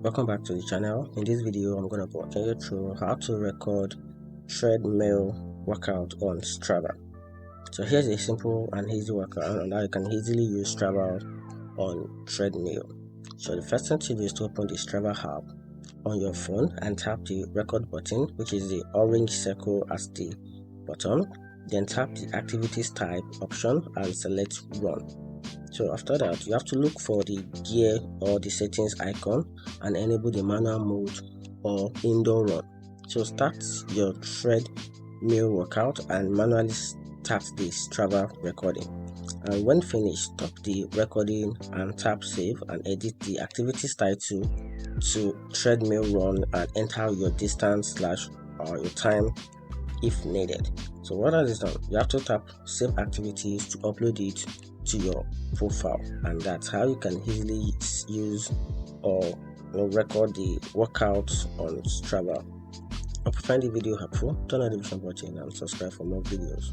Welcome back to the channel. In this video, I'm going to be walking you through how to record treadmill workout on Strava. So here's a simple and easy workout, and now you can easily use Strava on treadmill. So the first thing to do is to open the Strava app on your phone and tap the record button, which is the orange circle as the button. Then tap the activities type option and select run. So after that, you have to look for the gear or the settings icon and enable the manual mode or indoor run. So start your treadmill workout and manually start the Strava recording. And when finished, stop the recording and tap save and edit the activities title to treadmill run and enter your distance or your time if needed. So what that is done, you have to tap save activities to upload it to your profile, and that's how you can easily use or record the workouts on Strava. If you find the video helpful, turn on the notification button and subscribe for more videos.